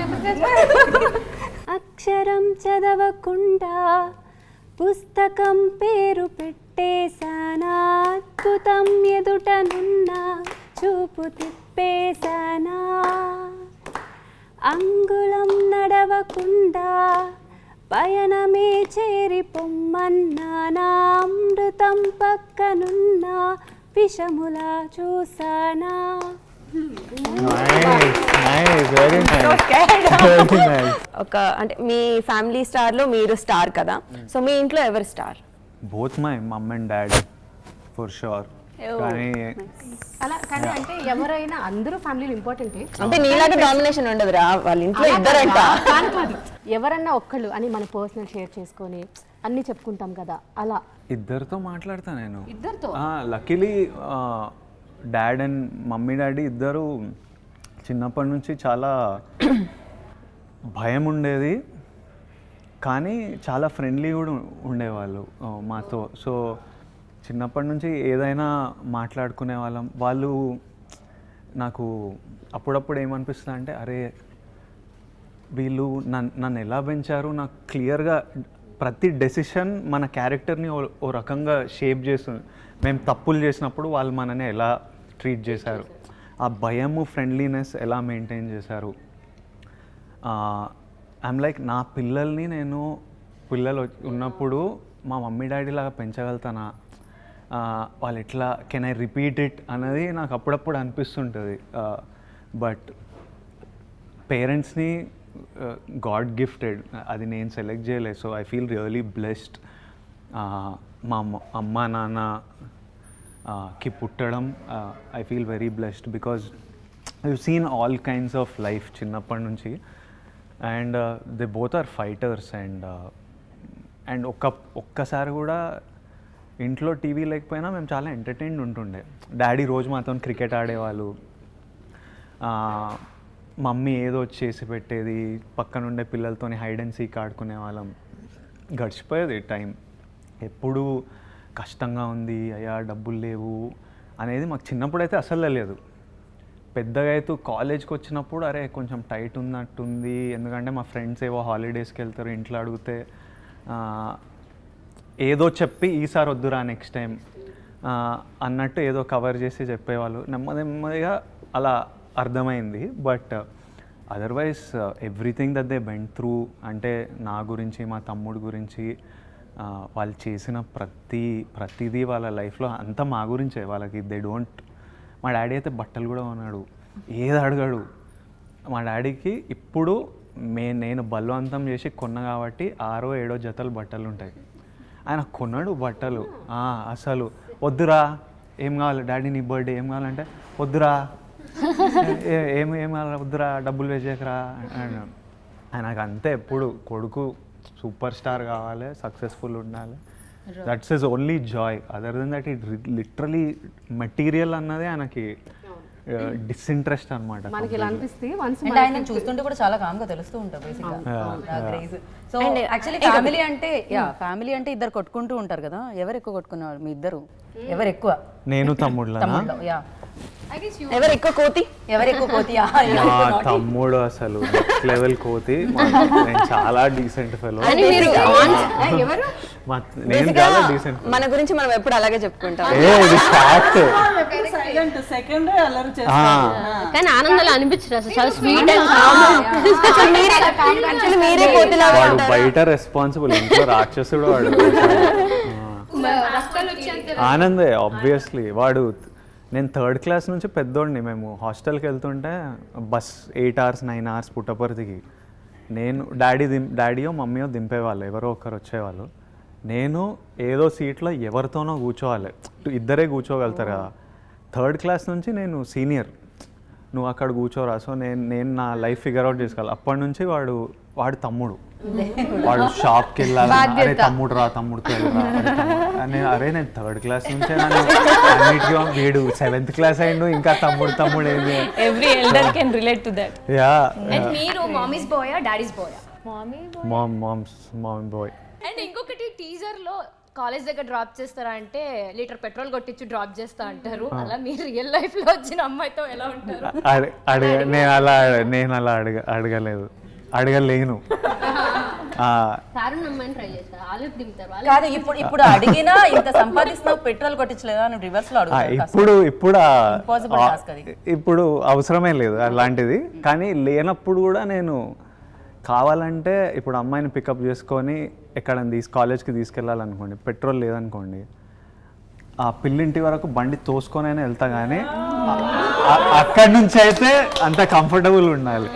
[SPEAKER 9] అక్షరం చదవకుండా పుస్తకం పేరు పెట్టేశానా, అద్భుతం ఎదుటనున్నా చూపు తిప్పేశానా, అంగుళం నడవకుండా పయనమే చేరి పొమ్మన్నానా, అమృతం పక్కనున్నా విషములా చూసానా.
[SPEAKER 5] ఒక అంటే మీ ఫ్యామిలీ స్టార్ లో మీరు స్టార్ కదా, సో మీ ఇంట్లో ఎవరు star?
[SPEAKER 3] Both my mum and dad for sure. కానీ
[SPEAKER 2] అలా కానీ అంటే ఎవరైనా అందరూ ఫ్యామిలీలో ఇంపార్టెంటే,
[SPEAKER 5] అంటే నీలాగా డామినేషన్ ఉండదురా, వాళ్ళ ఇంట్లో ఇద్దరంట.
[SPEAKER 2] ఎవరన్నా ఒక్కళ్ళు అని మన పర్సనల్ షేర్ చేసుకొని అన్ని చెప్పుకుంటాం కదా, అలా
[SPEAKER 3] ఇద్దరితో మాట్లాడతా నేను.
[SPEAKER 2] ఇద్దరితో
[SPEAKER 3] luckily dad and mummy daddy ఇద్దరు చిన్నప్పటి నుంచి చాలా భయం ఉండేది, కానీ చాలా ఫ్రెండ్లీ కూడా ఉండేవాళ్ళు మాతో. సో చిన్నప్పటి నుంచి ఏదైనా మాట్లాడుకునే వాళ్ళం. వాళ్ళు నాకు అప్పుడప్పుడు ఏమనిపిస్తుంది అంటే, అరే వీళ్ళు నన్ను ఎలా పెంచారు, నాకు క్లియర్గా ప్రతి డెసిషన్ మన క్యారెక్టర్ని ఓ రకంగా షేప్ చేస్తుంది. మేము తప్పులు చేసినప్పుడు వాళ్ళు మనని ఎలా ట్రీట్ చేశారు, ఆ భయము ఫ్రెండ్లీనెస్ ఎలా మెయింటైన్ చేశారు. ఐఎమ్ లైక్, నా పిల్లల్ని నేను పిల్లలు ఉన్నప్పుడు మా మమ్మీ డాడీ లాగా పెంచగలుగుతానా, వాళ్ళు ఎట్లా కెన్ ఐ రిపీట్ ఇట్ అన్నది నాకు అప్పుడప్పుడు అనిపిస్తుంటుంది. బట్ పేరెంట్స్ని గాడ్ గిఫ్టెడ్, అది నేను సెలెక్ట్ చేయలేదు. So I feel really blessed. మా అమ్మ నాన్నకి పుట్టడం I feel very blessed, because I seen all kinds of life చిన్నప్పటి నుంచి. And they both are fighters. And ఒక్కసారి కూడా ఇంట్లో టీవీ లేకపోయినా మేము చాలా ఎంటర్టైన్డ్ ఉంటుండే. డాడీ రోజు మాతో క్రికెట్ ఆడేవాళ్ళు, మమ్మీ ఏదో చేసి పెట్టేది, పక్కనుండే పిల్లలతోని హైడ్ అండ్ సీక్ ఆడుకునే వాళ్ళం. గడిచిపోయేది టైం. ఎప్పుడు కష్టంగా ఉంది, అయ్యా డబ్బులు లేవు అనేది మాకు చిన్నప్పుడైతే అసలు తెలియదు. పెద్దగా అయితే కాలేజ్కి వచ్చినప్పుడు అరే కొంచెం టైట్ ఉన్నట్టుంది, ఎందుకంటే మా ఫ్రెండ్స్ ఏవో హాలిడేస్కి వెళ్తారు, ఇంట్లో అడిగితే ఏదో చెప్పి ఈసారి వద్దురా నెక్స్ట్ టైం అన్నట్టు ఏదో కవర్ చేసి చెప్పేవాళ్ళు. నెమ్మదిగా అలా అర్థమైంది. But otherwise everything that they went through, అంటే నా గురించి మా తమ్ముడు గురించి వాళ్ళు చేసిన ప్రతిదీ వాళ్ళ లైఫ్లో అంతా మా గురించే. వాళ్ళకి దే డోంట్, మా డాడీ అయితే బట్టలు కూడా కొన్నాడు, ఏది అడగాడు. మా డాడీకి ఇప్పుడు నేను బలవంతం చేసి కొన్నా కాబట్టి 6 7 జతలు బట్టలు ఉంటాయి. ఆయన కొన్నాడు బట్టలు. అసలు వద్దురా, ఏం కావాలి డాడీ నీ బర్త్డే ఏం కావాలంటే వద్దురా, ఏం కావాలి వద్దురా, డబ్బులు వేసేకరా. ఆయనకు అంతే, ఎప్పుడు కొడుకు సూపర్ స్టార్ కావాలి, సక్సెస్ఫుల్ ఉండాలి. That's his only joy. Other than that it literally material అన్నది ఆయనకి డిస్ఇంట్రెస్ట్ అనమాట.
[SPEAKER 2] మనకి ఇలా అనిపిస్తే
[SPEAKER 5] ఆయన చూస్తుంటే కూడా చాలా కామ్గా తెలుస్తూ ఉంటుంది బేసిక్గా. సో యాక్చువల్లీ ఫ్యామిలీ అంటే ఇద్దరు కొట్టుకుంటూ ఉంటారు కదా, ఎవరు ఎక్కువ కొట్టుకునేవాళ్ళు మీ ఇద్దరు? ఎవరు ఎక్కువ?
[SPEAKER 3] నేను తమ్ముడు.
[SPEAKER 5] ఎవరు ఎక్కువ కోతి? ఎవరు ఎక్కువ కోతి?
[SPEAKER 3] తమ్ముడు అసలు లెవెల్ కోతి. నేను చాలా డీసెంట్ ఫెలో. నేను చాలా డీసెంట్.
[SPEAKER 5] మన గురించి మనం ఎప్పుడు అలాగే చెప్పుకుంటాం.
[SPEAKER 8] కానీ ఆనందాలు అనిపించరు అసలు, చాలా స్వీట్ అండ్
[SPEAKER 5] మీరే కోతిలాగా
[SPEAKER 3] వాడు బయట రెస్పాన్సిబుల్, ఇంట్లో రాక్షసుడు వాడు. ఆనందే ఆబ్వియస్లీ. వాడు, నేను 3rd క్లాస్ నుంచి పెద్దోడిని. మేము హాస్టల్కి వెళ్తుంటే బస్ 8 hours 9 hours పుట్టపర్తికి. నేను డాడీయో మమ్మీయో దింపేవాళ్ళు, ఎవరో ఒకరు వచ్చేవాళ్ళు. నేను ఏదో సీట్లో ఎవరితోనో కూర్చోవాలి, ఇద్దరే కూర్చోగలుగుతారు కదా. 3rd క్లాస్ నుంచి నేను సీనియర్. నువ్వు అక్కడ కూర్చోరా, సో నేను నా లైఫ్ ఫిగర్ అవుట్ చేసుకోవాలి. అప్పటి నుంచి వాడు తమ్ముడు, వాడు షాప్కి వెళ్ళాలి, అరే తమ్ముడు రా, తమ్ముడితో వెళ్ళరా, నేను 3rd క్లాస్ నుంచే అన్నిటికీ వీడు 7th క్లాస్ అయిండు ఇంకా తమ్ముడు ఏంది.
[SPEAKER 7] Every elder can relate to that.
[SPEAKER 3] Yeah,
[SPEAKER 4] and మీరు మామీస్ బాయా డాడీస్ బాయా?
[SPEAKER 3] Mom boy.
[SPEAKER 10] అండ్ ఇంకొకటి టీజర్ లో కాలేజ్ దగ్గర డ్రాప్ చేస్తారా అంటే లీటర్ పెట్రోల్ కొట్టించి డ్రాప్ చేస్తా అంటారు. అలా మీరు రియల్ లైఫ్ లో వచ్చిన అమ్మాయితో ఎలా ఉంటారు?
[SPEAKER 3] నేను అలా అడగలేను.
[SPEAKER 5] కాదు, ఇప్పుడు అడిగినా ఇంత సంపాదిస్తున్నావు పెట్రోల్ కొట్టించలేదా అని రివర్స్ లో
[SPEAKER 3] ఇప్పుడు అవసరమే లేదు అలాంటిది. కానీ లేనప్పుడు కూడా నేను కావాలంటే ఇప్పుడు అమ్మాయిని పికప్ చేసుకొని ఎక్కడైనా కాలేజ్కి తీసుకెళ్ళాలనుకోండి, పెట్రోల్ లేదనుకోండి, ఆ పిల్లింటి వరకు బండి తోసుకొనైనా వెళ్తా, కానీ అక్కడి నుంచి అయితే అంత కంఫర్టబుల్ ఉండాలి.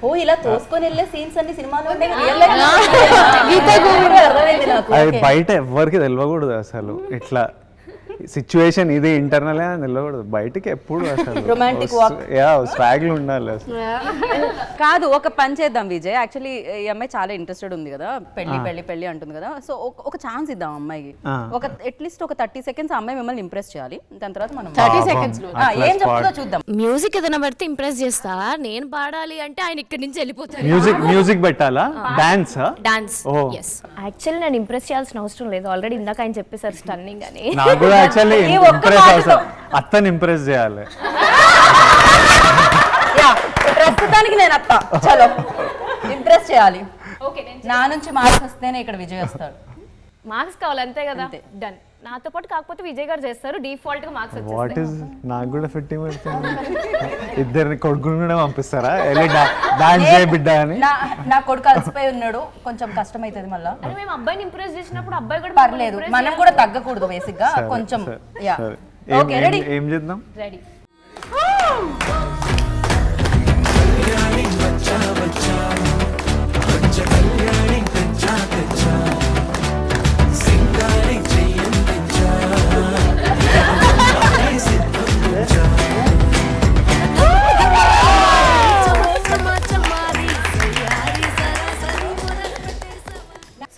[SPEAKER 5] ఓ ఇలా తోసుకొని వెళ్ళే సీన్స్ అన్ని సినిమాలో
[SPEAKER 3] అది బయట ఎవ్వరికి తెలియకూడదు అసలు. ఇట్లా సిచ్యువేషన్ ఇది ఇంటర్నల్ తెలియకూడదు బయటికి ఎప్పుడు. అసలు
[SPEAKER 5] రొమాంటిక్
[SPEAKER 3] స్వాగ్లు ఉండాలి అసలు.
[SPEAKER 5] కాదు, ఒక పని చేద్దాం విజయ్. యాక్చువల్లీ ఈ అమ్మాయి చాలా ఇంట్రెస్టెడ్ ఉంది కదా, పెళ్లి అంటుంది కదా. సో ఒక ఛాన్స్ ఇద్దాం అమ్మాయికి. అట్లీస్ట్ ఒక 30 seconds అమ్మాయి మిమ్మల్ని ఇంప్రెస్ చేయాలి. దాని తర్వాత మనం
[SPEAKER 1] 30 seconds
[SPEAKER 5] ఏం చెప్తుందో చూద్దాం.
[SPEAKER 8] మ్యూజిక్ ఏదైనా పెడితే ఇంప్రెస్ చేస్తా, నేను పాడాలి అంటే ఆయన ఇక్కడి నుంచి వెళ్ళిపోతారు.
[SPEAKER 3] మ్యూజిక్ పెట్టాలా? డాన్స్.
[SPEAKER 10] యాక్చువల్లీ నేను ఇంప్రెస్ చేయాల్సిన అవసరం లేదు, ఆల్రెడీ ఇందాక ఆయన చెప్పేసారు స్టన్నింగ్ అని.
[SPEAKER 3] అత్తని ఇంప్రెస్ చేయాలి.
[SPEAKER 5] ప్రస్తుతానికి నేను అత్త, చలో ఇంప్రెస్ చేయాలి. నా నుంచి మార్క్స్ వస్తేనే ఇక్కడ విజయ్ వస్తాడు.
[SPEAKER 10] మార్క్స్ కావాలి అంతే కదా, డన్. నాతో పాటు కాకపోతే విజయ్ గారు చేస్తారు, డిఫాల్ట్ గా మార్క్స్ వచ్చేస్తాయి.
[SPEAKER 3] నాకు కూడా ఫిట్టింగ్ పెడుతుంది. ఇద్దరిని కొడుకుని కూడా పంపిస్తారా డాన్స్ చేయ బిడ్డ అని?
[SPEAKER 5] నా కొడుకు అలసిపోయి ఉన్నాడు, కొంచెం కష్టం అవుతుంది మళ్ళీ.
[SPEAKER 10] మేము అబ్బాయిని ఇంప్రెస్ చేసినప్పుడు అబ్బాయి కూడా
[SPEAKER 5] పర్లేదు, మనం కూడా తగ్గకూడదు బేసిక్ గా కొంచెం.
[SPEAKER 3] ఏం చేద్దాం?
[SPEAKER 10] రెడీ.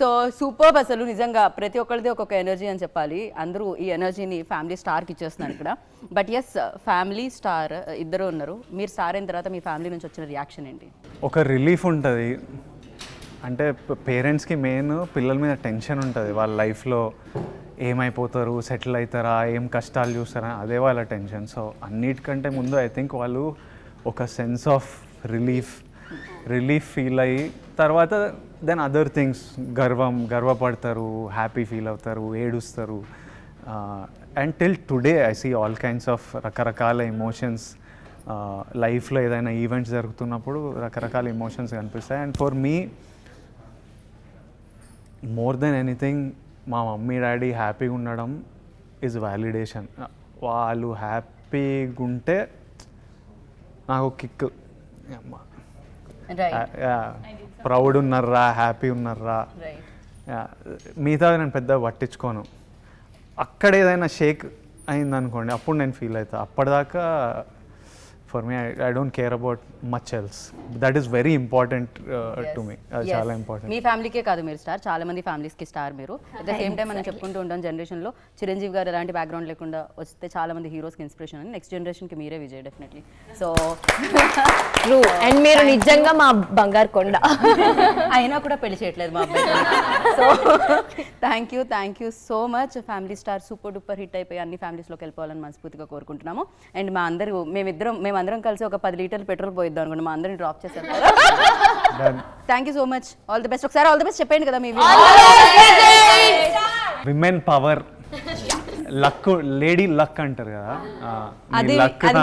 [SPEAKER 5] So super. అసలు నిజంగా ప్రతి ఒక్కరిది ఒక్కొక్క ఎనర్జీ అని చెప్పాలి. అందరూ ఈ ఎనర్జీని ఫ్యామిలీ స్టార్కి ఇచ్చేస్తున్నారు ఇక్కడ. బట్ ఎస్, ఫ్యామిలీ స్టార్ ఇద్దరు ఉన్నారు. మీరు స్టార్ అయిన తర్వాత మీ ఫ్యామిలీ నుంచి వచ్చిన రియాక్షన్ ఏంటి?
[SPEAKER 3] ఒక రిలీఫ్ ఉంటుంది. అంటే పేరెంట్స్కి మెయిన్ పిల్లల మీద టెన్షన్ ఉంటుంది, వాళ్ళ లైఫ్లో ఏమైపోతారు, సెటిల్ అవుతారా, ఏం కష్టాలు చూస్తారా, అదే వాళ్ళ టెన్షన్. సో అన్నిటికంటే ముందు ఐ థింక్ వాళ్ళు ఒక సెన్స్ ఆఫ్ రిలీఫ్ ఫీల్ అయ్యి తర్వాత దెన్ అదర్ థింగ్స్ గర్వపడతారు, హ్యాపీ ఫీల్ అవుతారు, ఏడుస్తారు. And till today I see all kinds of రకరకాల ఎమోషన్స్ లైఫ్లో. ఏదైనా ఈవెంట్స్ జరుగుతున్నప్పుడు రకరకాల ఎమోషన్స్ కనిపిస్తాయి. And for me more than anything మా మమ్మీ డాడీ హ్యాపీగా ఉండడం ఈజ్ వ్యాలిడేషన్. వాళ్ళు హ్యాపీగా ఉంటే నాకు కిక్. ప్రౌడ్ ఉన్నారా, హ్యాపీ ఉన్నారా, మిగతా నేను పెద్ద పట్టించుకోను. అక్కడ ఏదైనా షేక్ అయిందనుకోండి అప్పుడు నేను ఫీల్ అవుతాను. అప్పటిదాకా for me I don't care about much else. That is very important to me. చాలా ఇంపార్టెంట్.
[SPEAKER 5] మీ ఫ్యామిలీకే కాదు మీరు స్టార్, చాలా మంది ఫ్యామిలీస్కి స్టార్ మీరు. అట్ ద సేమ్ టైం మనం చెప్పుకుంటూ ఉంటాం జనరేషన్లో చిరంజీవి గారు ఎలాంటి బ్యాక్గ్రౌండ్ లేకుండా వస్తే చాలా మంది హీరోస్కి ఇన్స్పిరేషన్ అని. నెక్స్ట్ జనరేషన్కి మీరే విజయ్ డెఫినెట్లీ. సో
[SPEAKER 10] అండ్ మీరు నిజంగా మా బంగారు కొండ.
[SPEAKER 5] అయినా కూడా పెళ్లి చేయట్లేదు మా అబ్బాయి. So thank you so much. Family star super duper hit అయిపోయి అన్ని ఫ్యామిలీస్లోకి వెళ్ళిపోవాలని మనస్ఫూర్తిగా కోరుకుంటున్నాము. అండ్ మేమందరం కలిసి ఒక 10 లీటర్లు పెట్రోల్ పోయిద్దాం అనుకోండి, మా అందరిని డ్రాప్ చేశారు. Thank you so much. All the best. ఒకసారి ఆల్ ది బెస్ట్ చెప్పండి కదా. మీ
[SPEAKER 3] women power, luck, lady luck అంటారు కదా,
[SPEAKER 6] అది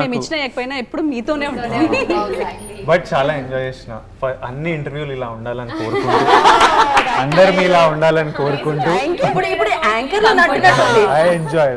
[SPEAKER 6] మేము ఇచ్చిన ఎక్కడైనా ఎప్పుడు మీతోనే ఉంటుంది.
[SPEAKER 3] బట్ చాలా ఎంజాయ్ చేసిన. అన్ని ఇంటర్వ్యూలు ఇలా ఉండాలని కోరుకుంటూ, అందరు మీ ఇలా ఉండాలని కోరుకుంటూ
[SPEAKER 5] ఇప్పుడు యాంకర్
[SPEAKER 3] ఐ ఎంజాయ్